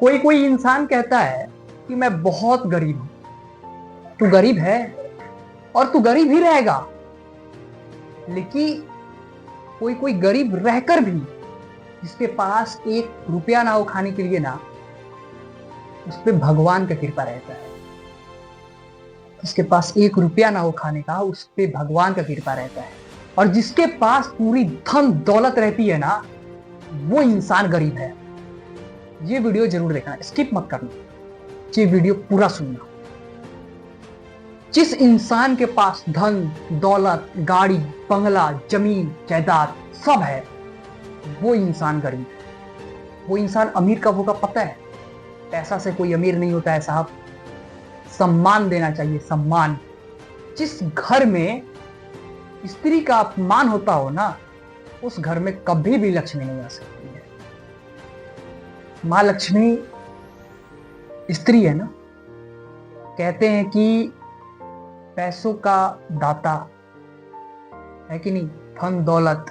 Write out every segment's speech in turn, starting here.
कोई कोई इंसान कहता है कि मैं बहुत गरीब हूं। तू गरीब है और तू गरीब ही रहेगा। लेकिन कोई कोई गरीब रहकर भी जिसके पास 1 रुपया ना हो खाने के लिए ना, उस पे भगवान का कृपा रहता है। जिसके पास 1 रुपया ना हो खाने का, उस पे भगवान का कृपा रहता है। और जिसके पास पूरी धन दौलत रहती है ना, वो इंसान गरीब है। ये वीडियो जरूर देखना, स्किप मत करना, ये वीडियो पूरा सुनना। जिस इंसान के पास धन दौलत, गाड़ी, बंगला, जमीन, जायदाद सब है, वो इंसान गरीब है। वो इंसान अमीर कब होगा पता है? पैसा से कोई अमीर नहीं होता है साहब। सम्मान देना चाहिए, सम्मान। जिस घर में स्त्री का अपमान होता हो ना, उस घर में कभी भी लक्ष्मी नहीं आ सकती है। माँ लक्ष्मी स्त्री है ना। कहते हैं कि पैसों का दाता है कि नहीं, धन दौलत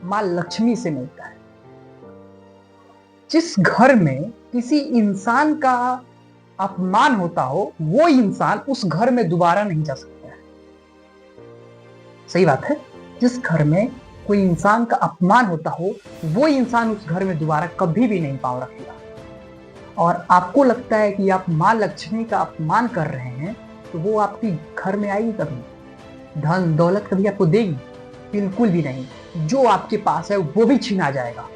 माँ लक्ष्मी से मिलता है। जिस घर में किसी इंसान का अपमान होता हो, वो इंसान उस घर में दोबारा नहीं जा सकता है। सही बात है। जिस घर में कोई इंसान का अपमान होता हो, वो इंसान उस घर में दोबारा कभी भी नहीं पांव रखेगा। और आपको लगता है कि आप माँ लक्ष्मी का अपमान कर रहे हैं, तो वो आपकी घर में आएगी कभी? धन दौलत कभी आपको देगी? बिल्कुल भी नहीं। जो आपके पास है वो भी छीना जाएगा।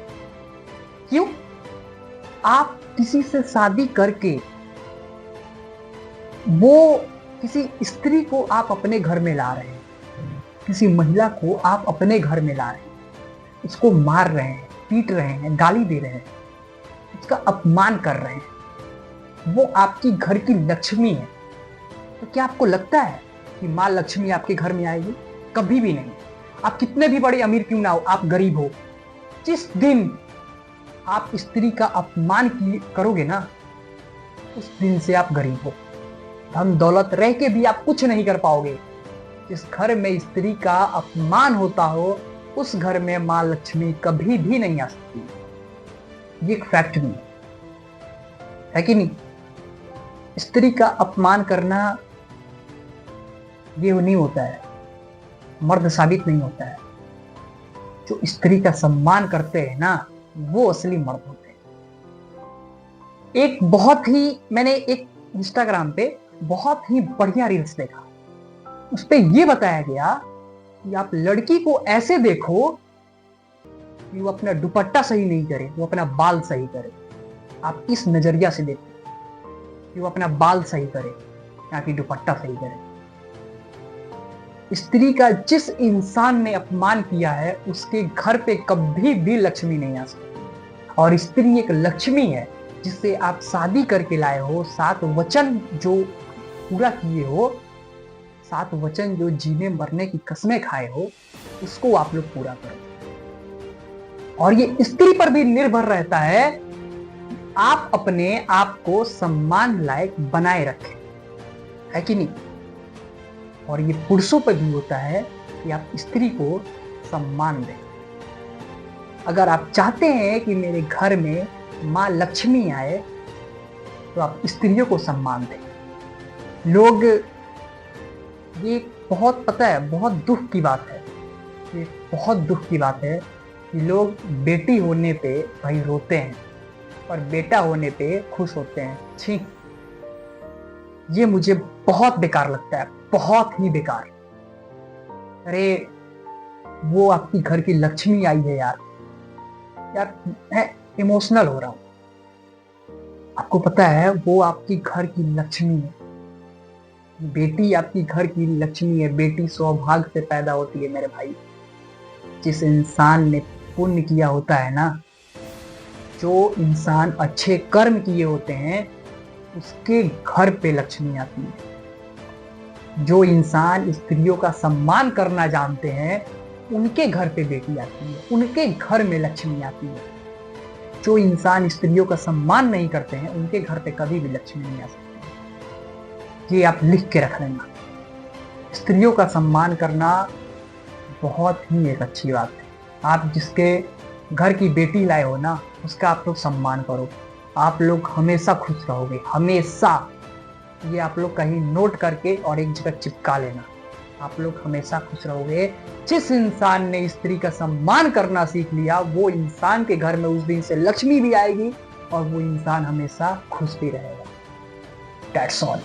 क्यों? आप किसी से शादी करके, वो किसी स्त्री को आप अपने घर में ला रहे हैं, किसी महिला को आप अपने घर में ला रहे हैं, उसको मार रहे हैं, पीट रहे हैं, गाली दे रहे हैं, उसका अपमान कर रहे हैं। वो आपकी घर की लक्ष्मी है। तो क्या आपको लगता है कि माँ लक्ष्मी आपके घर में आएगी? कभी भी नहीं। आप कितने भी बड़े अमीर क्यों ना हो, आप गरीब हो। जिस दिन आप स्त्री का अपमान करोगे ना, उस दिन से आप गरीब हो। धन दौलत रह के भी आप कुछ नहीं कर पाओगे। जिस घर में स्त्री का अपमान होता हो, उस घर में माँ लक्ष्मी कभी भी नहीं आ सकती। ये एक फैक्ट नहीं है कि नहीं? स्त्री का अपमान करना ये नहीं होता है, मर्द साबित नहीं होता है। जो स्त्री का सम्मान करते हैं ना, वो असली मर्द होते हैं। मैंने एक इंस्टाग्राम पे बहुत ही बढ़िया रील्स देखा। उस पे ये बताया गया कि आप लड़की को ऐसे देखो कि वो अपना दुपट्टा सही नहीं करे, वो अपना बाल सही करे। आप इस नजरिया से देखो कि वो अपना बाल सही करे या कि दुपट्टा सही करे। स्त्री का जिस इंसान ने अपमान किया है, उसके घर पे कभी भी लक्ष्मी नहीं आ सकती। और स्त्री एक लक्ष्मी है, जिससे आप शादी करके लाए हो। 7 वचन जो पूरा किए हो, 7 वचन जो जीने मरने की कसमें खाए हो, उसको आप लोग पूरा करो। और ये स्त्री पर भी निर्भर रहता है, आप अपने आप को सम्मान लायक बनाए रखें, है कि नहीं? और ये पुरुषों पर भी होता है कि आप स्त्री को सम्मान दें। अगर आप चाहते हैं कि मेरे घर में माँ लक्ष्मी आए, तो आप स्त्रियों को सम्मान दें। लोग, ये बहुत पता है, बहुत दुख की बात है, ये बहुत दुख की बात है कि लोग बेटी होने पे भाई रोते हैं और बेटा होने पे खुश होते हैं। छी, ये मुझे बहुत बेकार लगता है, बहुत ही बेकार। अरे वो आपकी घर की लक्ष्मी आई है यार। मैं इमोशनल हो रहा हूं। आपको पता है वो आपकी घर की लक्ष्मी है। बेटी आपकी घर की लक्ष्मी है। बेटी सौभाग्य से पैदा होती है मेरे भाई। जिस इंसान ने पुण्य किया होता है ना, जो इंसान अच्छे कर्म किए होते हैं, उसके घर पे लक्ष्मी आती है। जो इंसान स्त्रियों का सम्मान करना जानते हैं, उनके घर पे बेटी आती है, उनके घर में लक्ष्मी आती है। जो इंसान स्त्रियों का सम्मान नहीं करते हैं, उनके घर पे कभी भी लक्ष्मी नहीं आ सकती। ये आप लिख के रख लेना। स्त्रियों का सम्मान करना बहुत ही एक अच्छी बात है। आप जिसके घर की बेटी लाए हो ना, उसका आप लोग सम्मान करो। आप लोग हमेशा खुश रहोगे, हमेशा। ये आप लोग कहीं नोट करके और एक जगह चिपका लेना। आप लोग हमेशा खुश रहोगे। जिस इंसान ने स्त्री का सम्मान करना सीख लिया, वो इंसान के घर में उस दिन से लक्ष्मी भी आएगी और वो इंसान हमेशा खुश भी रहेगा। That's all.